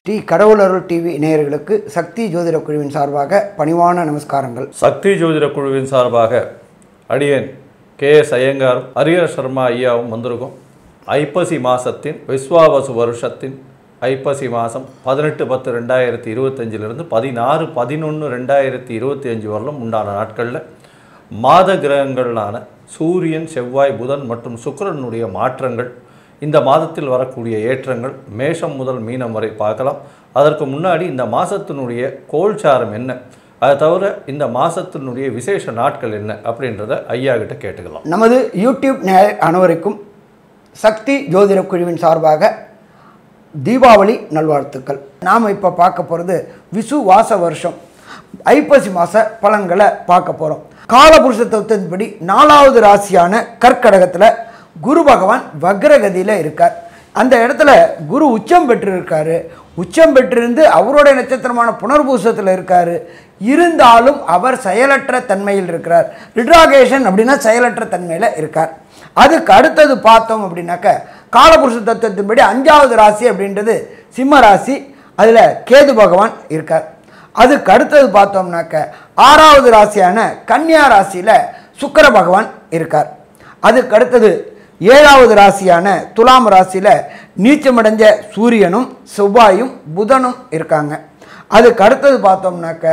Sri கடவுளருள் TV நேயர்களுக்கு சக்தி ஜோதிட குழுவின் சார்பாக பணிவான நமஸ்காரங்கள். சக்தி ஜோதிட குழுவின் சார்பாக அடியேன் KS ஐயங்காரும் ஹரிஹர சர்மா ஐயாவும் வந்திருக்கோம். ஐப்பசி மாதத்தின் விஸ்வாவசு வருஷத்தின் ஐப்பசி மாதம் 18-10-2025 16-11-2025 வரலும் உண்டான நாட்களில் மாத கிரகங்களான சூரியன், செவ்வாய், புதன் மற்றும் சுக்கிரனுடைய மாற்றங்கள், இந்த மாதத்தில் வரக்கூடிய ஏற்றங்கள் மேஷம் முதல் மீனம் வரை பார்க்கலாம். அதற்கு முன்னாடி இந்த மாதத்தினுடைய கோல்சாரம் என்ன, அதை தவிர இந்த மாதத்தினுடைய விசேஷ நாட்கள் என்ன அப்படின்றத ஐயா கிட்ட கேட்டுக்கலாம். நமது யூடியூப் நேயர் அனைவருக்கும் சக்தி ஜோதிட குழுவின் சார்பாக தீபாவளி நல்வாழ்த்துக்கள். நாம் இப்போ பார்க்க போகிறது விசுவாச வருஷம் ஐப்பசி மாத பலன்களை பார்க்க போகிறோம். காலபுருஷ தத்துவத்தின்படி 4வது ராசியான கர்க்கடகத்தில் குரு பகவான் வக்ரகதியில் இருக்கார். அந்த இடத்துல குரு உச்சம் பெற்றிருக்காரு. உச்சம் பெற்றிருந்து அவருடைய நட்சத்திரமான புனர்பூசத்தில் இருக்கார். இருந்தாலும் அவர் செயலற்ற தன்மையில் இருக்கிறார். ரிட்ராகேஷன் அப்படின்னா செயலற்ற தன்மையில் இருக்கார். அதுக்கு அடுத்தது பார்த்தோம் அப்படின்னாக்க காலபுருஷ தத்துவத்தின்படி 5வது ராசி அப்படின்றது சிம்ம ராசி. அதில் கேது பகவான் இருக்கார். அதுக்கு அடுத்தது பார்த்தோம்னாக்க 6வது ராசியான கன்னியா ராசியில் சுக்கிர பகவான் இருக்கார். அதுக்கு அடுத்தது 7வது ராசியான துலாம் ராசியில் நீச்சமடைஞ்ச சூரியனும் செவ்வாயும் புதனும் இருக்காங்க. அதுக்கு அடுத்தது பார்த்தோம்னாக்க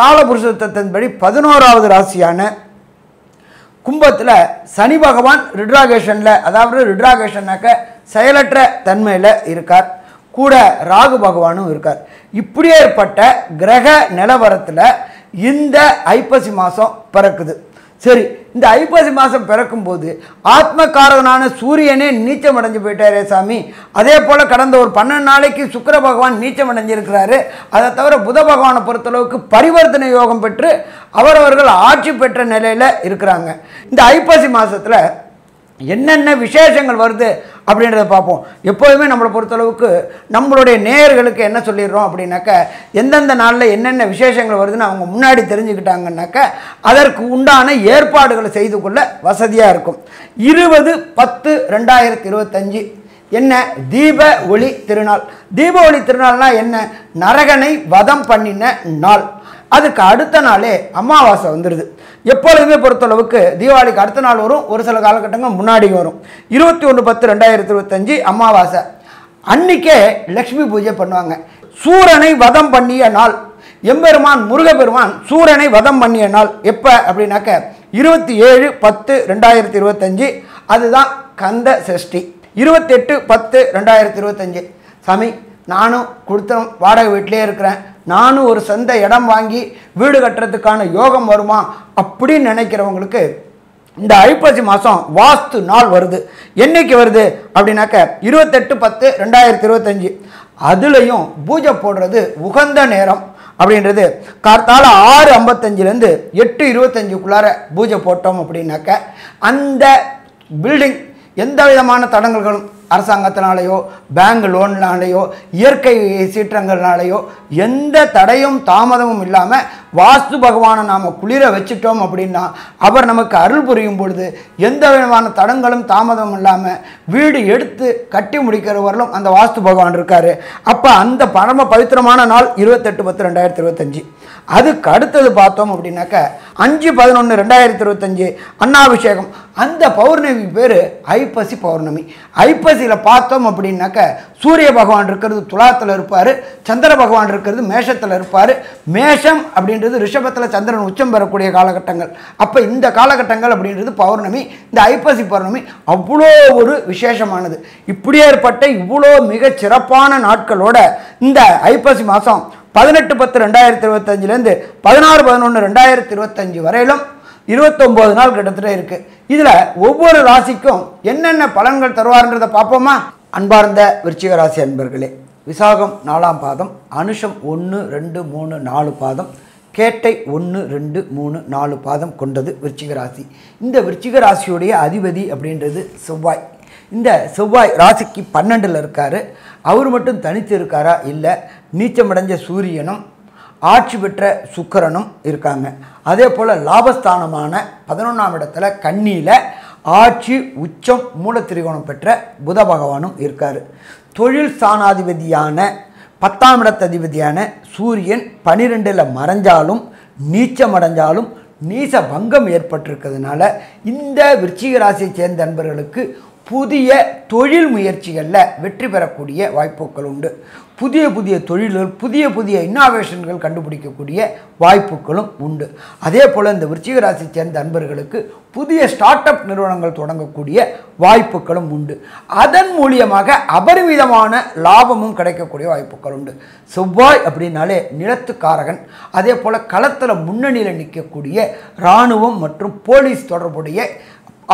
காலபுருஷத்தின்படி 11வது ராசியான கும்பத்தில் சனி பகவான் ரிட்ராகேஷனில், அதாவது ரிட்ராகேஷன்னாக்க செயலற்ற தன்மையில் இருக்கார். கூட ராகு பகவானும் இருக்கார். இப்படியே ஏற்பட்ட கிரக நிலவரத்தில் இந்த ஐப்பசி மாதம் பிறக்குது. சரி, இந்த ஐப்பசி மாதம் பிறக்கும்போது ஆத்மகாரகனான சூரியனே நீச்சம் அடைஞ்சு போயிட்டாரே சாமி. அதே போல் கடந்த ஒரு 12 நாளைக்கு சுக்கிர பகவான் நீச்சம் அடைஞ்சிருக்கிறாரு. அதை தவிர புத பகவானை பொறுத்தளவுக்கு பரிவர்த்தனை யோகம் பெற்று அவரவர்கள் ஆட்சி பெற்ற நிலையில் இருக்கிறாங்க. இந்த ஐப்பசி மாதத்தில் என்னென்ன விசேஷங்கள் வருது அப்படின்றத பார்ப்போம். எப்போதுமே நம்மளை பொறுத்தளவுக்கு நம்மளுடைய நேயர்களுக்கு என்ன சொல்லிடுறோம் அப்படின்னாக்க, எந்தெந்த நாளில் என்னென்ன விசேஷங்கள் வருதுன்னு அவங்க முன்னாடி தெரிஞ்சுக்கிட்டாங்கன்னாக்க அதற்கு உண்டான ஏற்பாடுகளை செய்து கொள்ள வசதியாக இருக்கும். 20-10-2025 என்ன தீப ஒளி திருநாள். தீப ஒளி திருநாள்னால் என்ன? நரகனை வதம் பண்ணின நாள். அதுக்கு அடுத்த நாளே அமாவாசை வந்துடுது. எப்பொழுதுமே பொறுத்தளவுக்கு தீபாவளிக்கு அடுத்த நாள் வரும், ஒரு சில காலகட்டங்கள் முன்னாடி வரும். 21-10-2025 அமாவாசை அன்னைக்கே லக்ஷ்மி பூஜை பண்ணுவாங்க. சூரனை வதம் பண்ணிய நாள். எம்பெருமான் முருகப்பெருமான் சூரனை வதம் பண்ணிய நாள் எப்போ அப்படின்னாக்க 27-10-2025. அதுதான் கந்த சஷ்டி. 28-10-2025. சாமி, நானும் கொடுத்த வாடகை வீட்டிலே இருக்கிறேன், நானும் ஒரு சொந்த இடம் வாங்கி வீடு கட்டுறதுக்கான யோகம் வருமா அப்படின்னு நினைக்கிறவங்களுக்கு இந்த ஐப்பசி மாதம் வாஸ்து நாள் வருது. என்னைக்கு வருது அப்படின்னாக்க 28-10-2025. அதுலேயும் பூஜை போடுறது உகந்த நேரம் அப்படின்றது கார்த்தால 6:55 8:25 பூஜை போட்டோம் அப்படின்னாக்க அந்த பில்டிங் எந்த விதமான தடங்கல்களும் அரசாங்கத்தினாலேயோ பேங்க் லோன்னாலேயோ இயற்கை சீற்றங்கள்னாலேயோ எந்த தடையும் தாமதமும் இல்லாமல் வாஸ்து பகவானை நாம் குளிர வச்சுட்டோம் அப்படின்னா அவர் நமக்கு அருள் புரியும் பொழுது எந்த விதமான தடங்களும் தாமதமும் இல்லாமல் வீடு எடுத்து கட்டி முடிக்கிறவர்களும் அந்த வாஸ்து பகவான் இருக்கார். அப்போ அந்த பரம பவித்திரமான நாள் 28-10-2025. அதுக்கு அடுத்தது பார்த்தோம் அப்படின்னாக்க 5-11-2025 அன்னாபிஷேகம். அந்த பௌர்ணமி பேர் ஐப்பசி பௌர்ணமி. ஐப்பசியில் பார்த்தோம் அப்படின்னாக்க சூரிய பகவான் இருக்கிறது துலாத்தில் இருப்பார், சந்திர பகவான் இருக்கிறது மேஷத்தில் இருப்பார். மேஷம் அப்படின்றது ரிஷபத்தில் சந்திரன் உச்சம் பெறக்கூடிய காலகட்டங்கள். அப்போ இந்த காலகட்டங்கள் அப்படின்றது பௌர்ணமி. இந்த ஐப்பசி பௌர்ணமி அவ்வளோ ஒரு விசேஷமானது. இப்படியே ஏற்பட்ட இவ்வளோ மிக சிறப்பான நாட்களோட இந்த ஐப்பசி மாதம் 18-10-2025 16-11-2025 வரையிலும் 29 நாள் கிட்டத்தட்ட இருக்குது. இதில் ஒவ்வொரு ராசிக்கும் என்னென்ன பலன்கள் தருவார்ன்றதை பார்ப்போமா? அன்பார்ந்த விருச்சிக ராசி அன்பர்களே, விசாகம் 4ஆம் பாதம், அனுஷம் 1, 2, 3, 4 பாதம், கேட்டை 1, 2, 3, 4 பாதம் கொண்டது விருச்சிக ராசி. இந்த விருச்சிக ராசியுடைய அதிபதி அப்படின்றது செவ்வாய். இந்த செவ்வாய் ராசிக்கு 12ல் இருக்கார். அவர் மட்டும் தனித்து இருக்காரா? இல்லை, நீச்சமடைஞ்ச சூரியனும் ஆட்சி பெற்ற சுக்கிரனும் இருக்காங்க. அதே போல் லாபஸ்தானமான 11ஆம் இடத்துல கன்னியில் ஆட்சி உச்சம் மூலத்திரிகோணம் பெற்ற புத பகவானும் இருக்கார். தொழில் ஸ்தானாதிபதியான 10ஆம் இடத்ததிபதியான சூரியன் 12ல் மறைஞ்சாலும் நீச்சமடைஞ்சாலும் நீச பங்கம் ஏற்பட்டிருக்கிறதுனால இந்த விருச்சிக ராசியை சேர்ந்த நண்பர்களுக்கு புதிய தொழில் முயற்சிகளில் வெற்றி பெறக்கூடிய வாய்ப்புகள் உண்டு. புதிய புதிய தொழில்கள், புதிய புதிய இன்னோவேஷன்கள் கண்டுபிடிக்கக்கூடிய வாய்ப்புகளும் உண்டு. அதே போல் இந்த விருச்சிக ராசியை சேர்ந்த நண்பர்களுக்கு புதிய ஸ்டார்ட் அப் நிறுவனங்கள் தொடங்கக்கூடிய வாய்ப்புகளும் உண்டு. அதன் மூலியமாக அபரிமிதமான லாபமும் கிடைக்கக்கூடிய வாய்ப்புகள் உண்டு. செவ்வாய் அப்படின்னாலே நிலத்துக்காரகன். அதே போல் களத்தில் முன்னணியில் நிற்கக்கூடிய இராணுவம் மற்றும் போலீஸ் தொடர்புடைய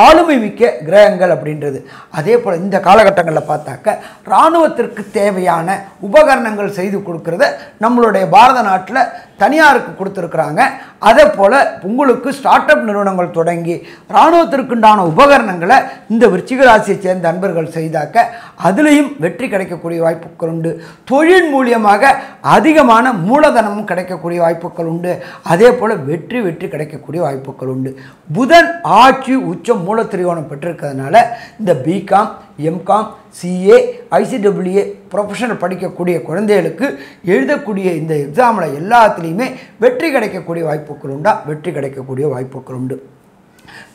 ஆளுமை மிக்க கிரகங்கள் அப்படின்றது. அதே போல் இந்த காலகட்டங்களில் பார்த்தாக்க இராணுவத்திற்கு தேவையான உபகரணங்கள் செய்து கொடுக்கறத நம்மளுடைய பாரத நாட்டில் தனியாருக்கு கொடுத்துருக்குறாங்க. அதே போல் உங்களுக்கு ஸ்டார்ட் அப் நிறுவனங்கள் தொடங்கி இராணுவத்திற்குண்டான உபகரணங்களை இந்த விருச்சிக ராசியை சேர்ந்த நண்பர்கள் செய்தாக்க அதுலேயும் வெற்றி கிடைக்கக்கூடிய வாய்ப்புகள் உண்டு. தொழில் மூலியமாக அதிகமான மூலதனமும் கிடைக்கக்கூடிய வாய்ப்புகள் உண்டு. அதே போல் வெற்றி கிடைக்கக்கூடிய வாய்ப்புகள் உண்டு. புதன் ஆட்சி உச்சம் மூலத்திரிகோணம் பெற்றிருக்கிறதுனால இந்த B Com, M Com, CA, ICWA professional படிக்கக்கூடிய குழந்தைகளுக்கு எழுதக்கூடிய இந்த எக்ஸாமில் எல்லாத்துலேயுமே வெற்றி கிடைக்கக்கூடிய வாய்ப்புகள் உண்டா? வெற்றி கிடைக்கக்கூடிய வாய்ப்புகள் உண்டு.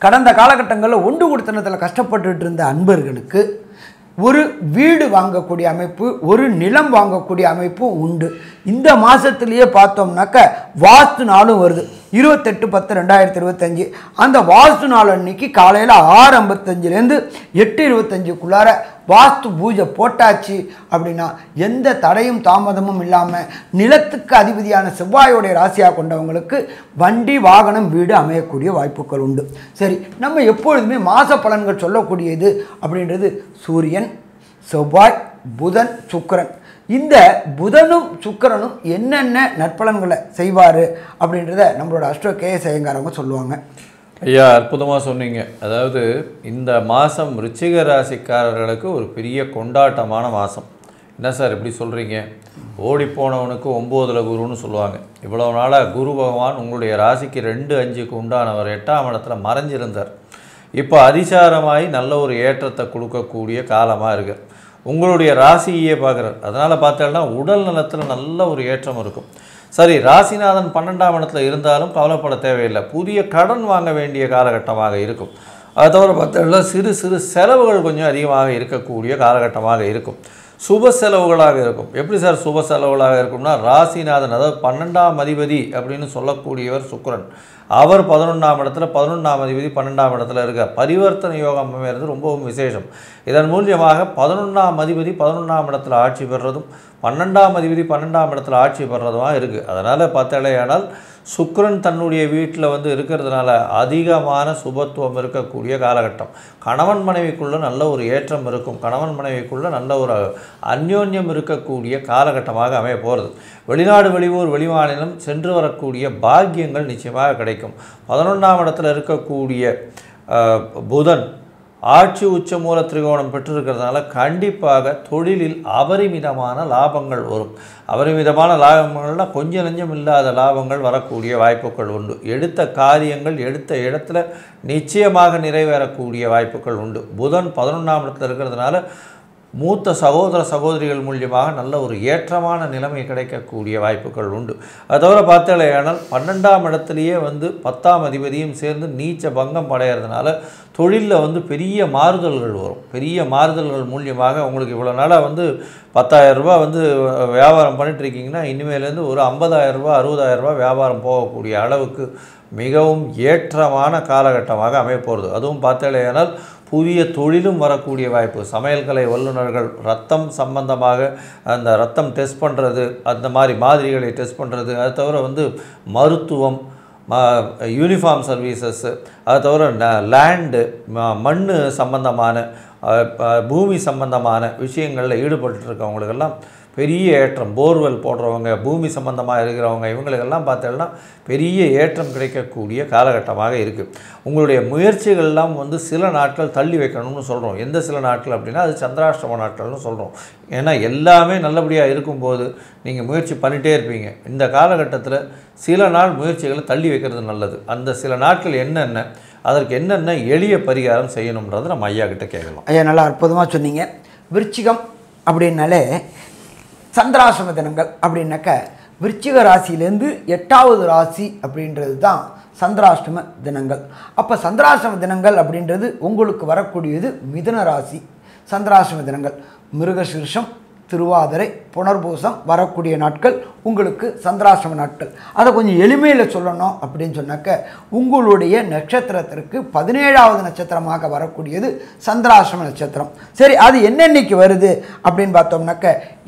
கடந்த காலகட்டங்களில் ஒன்று கொடுத்தனத்தில் கஷ்டப்பட்டுட்டு இருந்த அன்பர்களுக்கு ஒரு வீடு வாங்கக்கூடிய அமைப்பு, ஒரு நிலம் வாங்கக்கூடிய அமைப்பும் உண்டு. இந்த மாதத்துலேயே பார்த்தோம்னாக்க வாஸ்து நாளும் வருது. 28/10/2025 அந்த வாஸ்து நாள் அன்னைக்கு காலையில் 6:55லேருந்து 8:25க்குள்ளார வாஸ்து பூஜை போட்டாச்சு அப்படின்னா எந்த தடையும் தாமதமும் இல்லாமல் நிலத்துக்கு அதிபதியான செவ்வாயோடைய ராசியாக கொண்டவங்களுக்கு வண்டி, வாகனம், வீடு அமையக்கூடிய வாய்ப்புகள் உண்டு. சரி, நம்ம எப்பொழுதுமே மாத பலன்கள் சொல்லக்கூடியது அப்படின்றது சூரியன், செவ்வாய், புதன், சுக்கிரன். இந்த புதனும் சுக்கிரனும் என்னென்ன நற்பலன்களை செய்வார் அப்படின்றத நம்மளோட அஸ்ட்ரோ கேஎஸ் ஐயங்காரவங்க சொல்லுவாங்க. ஐயா, அற்புதமாக சொன்னீங்க. அதாவது இந்த மாதம் விருச்சிக ராசிக்காரர்களுக்கு ஒரு பெரிய கொண்டாட்டமான மாதம். என்ன சார் இப்படி சொல்கிறீங்க? ஓடிப்போனவனுக்கு 9ல் குருன்னு சொல்லுவாங்க. இவ்வளவு நாளாக குரு பகவான் உங்களுடைய ராசிக்கு 2-5க்கு உண்டானவர் 8ஆம் இடத்துல மறைஞ்சிருந்தார். இப்போ அதிசாரமாகி நல்ல ஒரு ஏற்றத்தை கொடுக்கக்கூடிய காலமாக இருக்குது. உங்களுடைய ராசியே பார்க்குறார். அதனால் பார்த்தோம்னா உடல் நலத்தில் நல்ல ஒரு ஏற்றம் இருக்கும். சரி, ராசிநாதன் 12ஆம் இடத்துல இருந்தாலும் கவலைப்பட தேவையில்லை. புதிய கடன் வாங்க வேண்டிய காலகட்டமாக இருக்கும். அதை தவிர பார்த்தோம்னா சிறு சிறு செலவுகள் கொஞ்சம் அதிகமாக இருக்கக்கூடிய காலகட்டமாக இருக்கும். சுப செலவுகளாக இருக்கும். எப்படி சார் சுப செலவுகளாக இருக்கும்னா, ராசிநாதன் அதாவது 12ஆம் அதிபதி அப்படின்னு சொல்லக்கூடியவர் சுக்கிரன். அவர் 11ஆம் இடத்துல, 11ஆம் அதிபதி 12ஆம் இடத்துல இருக்க பரிவர்த்தனை யோகம் அமைகிறது ரொம்பவும் விசேஷம். இதன் மூலியமாக 11ஆம் அதிபதி 11ஆம் இடத்துல ஆட்சி பெறுறதும் 12ஆம் அதிபதி 12ஆம் இடத்துல ஆட்சி பெறுறதுமாக இருக்குது. அதனால் பார்த்தாலேயானால் சுக்கிரன் தன்னுடைய வீட்டில் வந்து இருக்கிறதுனால அதிகமான சுபத்துவம் இருக்கக்கூடிய காலகட்டம். கணவன் மனைவிக்குள்ளே நல்ல ஒரு ஏற்றம் இருக்கும். கணவன் மனைவிக்குள்ளே நல்ல ஒரு அந்யோன்யம் இருக்கக்கூடிய காலகட்டமாக அமைய போகிறது. வெளிநாடு, வெளியூர், வெளிமாநிலம் சென்று வரக்கூடிய பாக்கியங்கள் நிச்சயமாக கிடைக்கும். 11ஆம் இடத்துல இருக்கக்கூடிய புதன் ஆட்சி உச்ச மூல திரிகோணம் பெற்றிருக்கிறதுனால கண்டிப்பாக தொழிலில் அபரிமிதமான லாபங்கள் வரும். அபரிமிதமான லாபங்கள்னால் கொஞ்சம் நஞ்சம் இல்லாத லாபங்கள் வரக்கூடிய வாய்ப்புகள் உண்டு. எடுத்த காரியங்கள் எடுத்த இடத்துல நிச்சயமாக நிறைவேறக்கூடிய வாய்ப்புகள் உண்டு. புதன் 11ஆம் இடத்துல இருக்கிறதுனால மூத்த சகோதர சகோதரிகள் மூலியமாக நல்ல ஒரு ஏற்றமான நிலைமை கிடைக்கக்கூடிய வாய்ப்புகள் உண்டு. அதை தவிர பார்த்தாலேயானால் 12ஆம் இடத்துலையே வந்து 10ஆம் அதிபதியும் சேர்ந்து நீச்ச பங்கம் அடைகிறதுனால தொழிலில் வந்து பெரிய மாறுதல்கள் வரும். பெரிய மாறுதல்கள் மூலியமாக உங்களுக்கு இவ்வளோ நாளாக வந்து 10,000 ரூபா வந்து வியாபாரம் பண்ணிட்டுருக்கீங்கன்னா இனிமேலேருந்து ஒரு 50,000 ரூபா 60,000 ரூபா வியாபாரம் போகக்கூடிய அளவுக்கு மிகவும் ஏற்றமான காலகட்டமாக அமையப்போகிறது. அதுவும் பார்த்தாலேயானால் புதிய தொழிலும் வரக்கூடிய வாய்ப்பு. சமையல்கலை வல்லுநர்கள், ரத்தம் சம்பந்தமாக அந்த ரத்தம் டெஸ்ட் பண்ணுறது, அந்த மாதிரிகளை டெஸ்ட் பண்ணுறது, அது தவிர வந்து மருத்துவம், யூனிஃபார்ம் சர்வீசஸ்ஸு, அது தவிர லேண்டு, மண் சம்பந்தமான பூமி சம்பந்தமான விஷயங்களில் ஈடுபட்டுருக்கவங்களுக்கெல்லாம் பெரிய ஏற்றம். போர்வெல் போடுறவங்க, பூமி சம்பந்தமாக இருக்கிறவங்க, இவங்களுக்கெல்லாம் பார்த்தோம்னா பெரிய ஏற்றம் கிடைக்கக்கூடிய காலகட்டமாக இருக்குது. உங்களுடைய முயற்சிகள்லாம் வந்து சில நாட்கள் தள்ளி வைக்கணும்னு சொல்கிறோம். எந்த சில நாட்கள் அப்படின்னா அது சந்திராஷ்டம நாட்கள்னு சொல்கிறோம். ஏன்னா எல்லாமே நல்லபடியாக இருக்கும்போது நீங்கள் முயற்சி பண்ணிகிட்டே இருப்பீங்க. இந்த காலகட்டத்தில் சில நாள் முயற்சிகளை தள்ளி வைக்கிறது நல்லது. அந்த சில நாட்கள் என்னென்ன, அதற்கு என்னென்ன எளிய பரிகாரம் செய்யணுன்றதை நம்ம ஐயா கிட்ட கேட்கலாம். ஐயா நல்லா அற்புதமாக சொன்னீங்க. விருச்சிகம் அப்படின்னாலே சந்திராசிரம தினங்கள் அப்படின்னாக்க விருச்சிக ராசியிலேருந்து 8வது ராசி அப்படின்றது தான் சந்திராஷ்டம தினங்கள். அப்போ சந்திராஷ்டம தினங்கள் அப்படின்றது உங்களுக்கு வரக்கூடியது மிதுன ராசி. சந்திராஷ்டம தினங்கள் மிருகசீர்ஷம், திருவாதிரை, புனர்பூசம் வரக்கூடிய நாட்கள் உங்களுக்கு சந்திராஷ்டம நாட்கள். அதை கொஞ்சம் எளிமையில் சொல்லணும் அப்படின்னு சொன்னாக்க உங்களுடைய நட்சத்திரத்திற்கு 17வது நட்சத்திரமாக வரக்கூடியது சந்திராஷ்டம நட்சத்திரம். சரி, அது என்னென்னைக்கு வருது அப்படின்னு பார்த்தோம்னாக்க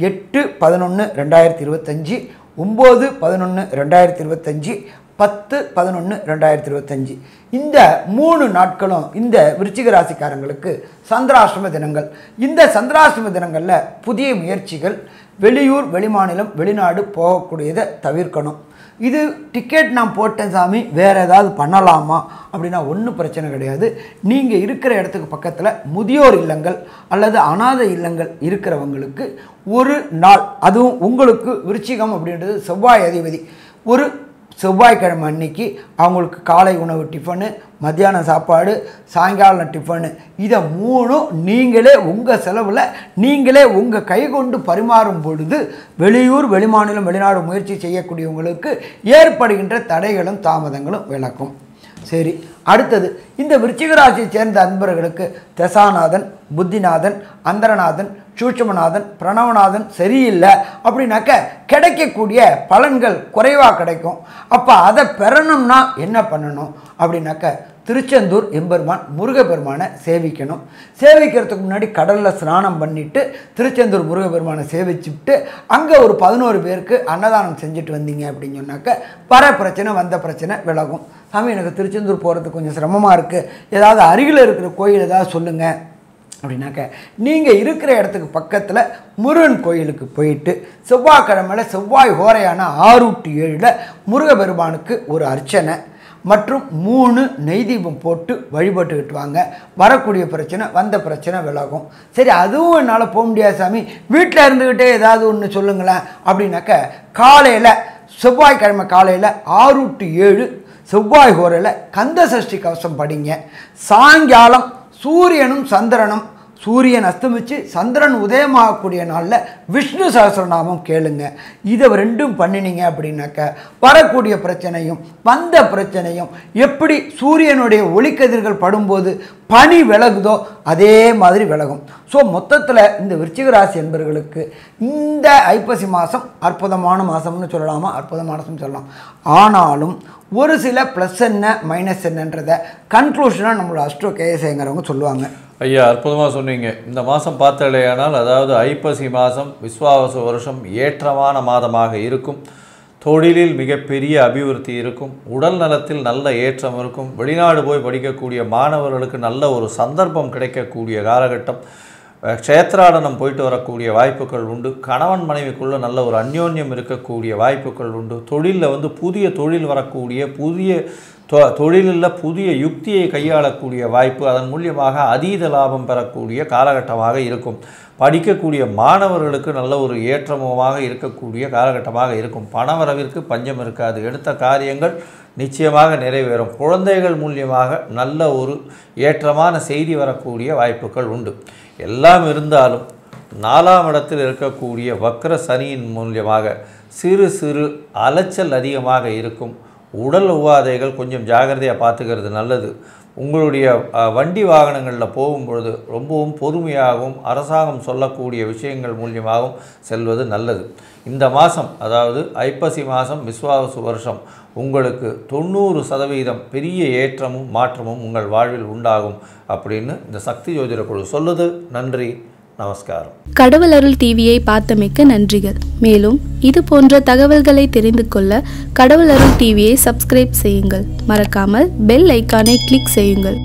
8/11/2025, 9/11/2025, 10/11/2025 இந்த 3 நாட்களும் இந்த விருச்சிக ராசிக்காரங்களுக்கு சந்திராஷ்டம தினங்கள். இந்த சந்திராஷ்டம தினங்களில் புதிய முயற்சிகள், வெளியூர், வெளிமாநிலம், வெளிநாடு போகக்கூடியதை தவிர்க்கணும். இது டிக்கெட் நான் போட்டேன் சாமி, வேறு ஏதாவது பண்ணலாமா அப்படின்னா ஒன்றும் பிரச்சனை கிடையாது. நீங்கள் இருக்கிற இடத்துக்கு பக்கத்தில் முதியோர் இல்லங்கள் அல்லது அனாதை இல்லங்கள் இருக்கிறவங்களுக்கு ஒரு நாள், அதுவும் உங்களுக்கு விருச்சிகம் அப்படின்றது செவ்வாய் அதிபதி, ஒரு செவ்வாய்க்கிழமை அன்னைக்கு அவங்களுக்கு காலை உணவு டிஃபனு, மத்தியான சாப்பாடு, சாயங்காலம் டிஃபனு, இதை 3ம் நீங்களே உங்கள் செலவில் நீங்களே உங்கள் கை கொண்டு பரிமாறும் பொழுது வெளியூர், வெளிமாநிலம், வெளிநாடு முயற்சி செய்யக்கூடியவங்களுக்கு ஏற்படுகின்ற தடைகளும் தாமதங்களும் விளக்கும். சரி, அடுத்தது இந்த விருச்சிக ராசியை சேர்ந்த அன்பர்களுக்கு தசாநாதன், புத்திநாதன், அந்தரநாதன், சூட்சுமநாதன், பிரணவநாதன் சரியில்லை அப்படின்னாக்க கிடைக்கக்கூடிய பலன்கள் குறைவாக கிடைக்கும். அப்போ அதை பெறணும்னா என்ன பண்ணணும் அப்படின்னாக்க திருச்செந்தூர் எம்பெருமான் முருகப்பெருமானை சேவிக்கணும். சேவிக்கிறதுக்கு முன்னாடி கடலில் ஸ்நானம் பண்ணிவிட்டு திருச்செந்தூர் முருகப்பெருமானை சேவிச்சுட்டு அங்கே ஒரு 11 பேருக்கு அன்னதானம் செஞ்சுட்டு வந்தீங்க அப்படின்னு சொன்னாக்க வர பிரச்சனை, வந்த பிரச்சனை விலகும். சாமி, எனக்கு திருச்செந்தூர் போகிறதுக்கு கொஞ்சம் சிரமமாக இருக்குது, ஏதாவது அருகில் இருக்கிற கோயில் ஏதாவது சொல்லுங்கள் அப்படின்னாக்க நீங்கள் இருக்கிற இடத்துக்கு பக்கத்தில் முருகன் கோயிலுக்கு போயிட்டு செவ்வாய்க்கிழமையில் செவ்வாய் ஹோரையான 6 to 7 முருகப்பெருமானுக்கு ஒரு அர்ச்சனை மற்றும் 3 நெய் தீபம் போட்டு வழிபட்டுக்கிட்டு வாங்க. வரக்கூடிய பிரச்சனை, வந்த பிரச்சனை விலகும். சரி, அதுவும் என்னால் போக முடியாது சாமி, வீட்டில் இருந்துக்கிட்டே ஏதாவது ஒன்று சொல்லுங்களேன் அப்படின்னாக்க காலையில் செவ்வாய்க்கிழமை காலையில் 6 to 7 செவ்வாய் ஹோரையில் கந்த சஷ்டி கவசம் படிங்க. சாயங்காலம் சூரியனும் சந்திரனும், சூரியன் அஸ்தமித்து சந்திரன் உதயமாகக்கூடிய நாளில் விஷ்ணு சஹஸ்ரநாமம் கேளுங்க. இதை 2ம் பண்ணினீங்க அப்படின்னாக்க வரக்கூடிய பிரச்சனையும் வந்த பிரச்சனையும் எப்படி சூரியனுடைய ஒளிக்கதிர்கள் படும்போது பனி விலகுதோ அதே மாதிரி விலகும். ஸோ மொத்தத்தில் இந்த விருச்சிக ராசி என்பவர்களுக்கு இந்த ஐப்பசி மாதம் அற்புதமான மாதம்னு சொல்லலாமா, அற்புதமான மாதம் சொல்லலாம். ஆனாலும் ஒரு சில ப்ளஸ் என்ன மைனஸ் என்னன்றதை கன்க்ளூஷனாக நம்மளோட அஸ்ட்ரோ கேஎஸ்ஐங்கிறவங்க சொல்லுவாங்க. ஐயா, அற்புதமாக சொன்னீங்க. இந்த மாதம் பார்த்தாலேயானால், அதாவது ஐப்பசி மாதம் விஸ்வாவசு வருஷம் ஏற்றமான மாதமாக இருக்கும். தொழிலில் மிகப்பெரிய அபிவிருத்தி இருக்கும். உடல் நலத்தில் நல்ல ஏற்றம் இருக்கும். வெளிநாடு போய் படிக்கக்கூடிய மாணவர்களுக்கு நல்ல ஒரு சந்தர்ப்பம் கிடைக்கக்கூடிய காலகட்டம். க்ஷேத்ராடனம் போயிட்டு வரக்கூடிய வாய்ப்புகள் உண்டு. கணவன் மனைவிக்குள்ளே நல்ல ஒரு அந்யோன்யம் இருக்கக்கூடிய வாய்ப்புகள் உண்டு. தொழிலில் புதிய தொழில் வரக்கூடிய, புதிய தொழிலில் புதிய யுக்தியை கையாளக்கூடிய வாய்ப்பு, அதன் மூலியமாக அதீத லாபம் பெறக்கூடிய காலகட்டமாக இருக்கும். படிக்கக்கூடிய மாணவர்களுக்கு நல்ல ஒரு ஏற்றமாக இருக்கக்கூடிய காலகட்டமாக இருக்கும். பணவரவிற்கு பஞ்சம் இருக்காது. எடுத்த காரியங்கள் நிச்சயமாக நிறைவேறும். குழந்தைகள் மூலியமாக நல்ல ஒரு ஏற்றமான செய்தி வரக்கூடிய வாய்ப்புகள் உண்டு. எல்லாம் இருந்தாலும் 4ஆம் இடத்தில் இருக்கக்கூடிய வக்ர சனியின் மூலியமாக சிறு சிறு அலைச்சல் அதிகமாக இருக்கும். உடல் உபாதைகள் கொஞ்சம் ஜாகிரதையாக பார்த்துக்கிறது நல்லது. உங்களுடைய வண்டி வாகனங்களில் போகும்பொழுது ரொம்பவும் பொறுமையாகவும் அரசாங்கம் சொல்லக்கூடிய விஷயங்கள் மூலியமாகவும் செல்வது நல்லது. இந்த மாதம், அதாவது ஐப்பசி மாதம் விஸ்வாவசு வருஷம், உங்களுக்கு 90% பெரிய ஏற்றமும் மாற்றமும் உங்கள் வாழ்வில் உண்டாகும் அப்படின்னு இந்த சக்தி ஜோதிட குழு சொல்லுது. நன்றி, நமஸ்காரம். கடவுள் அருள் டிவியை பார்த்தமைக்கு நன்றிகள். மேலும் இது போன்ற தகவல்களை தெரிந்து கொள்ள கடவுள் அருள் டிவியை சப்ஸ்கிரைப் செய்யுங்கள். மறக்காமல் பெல் ஐக்கானை கிளிக் செய்யுங்கள்.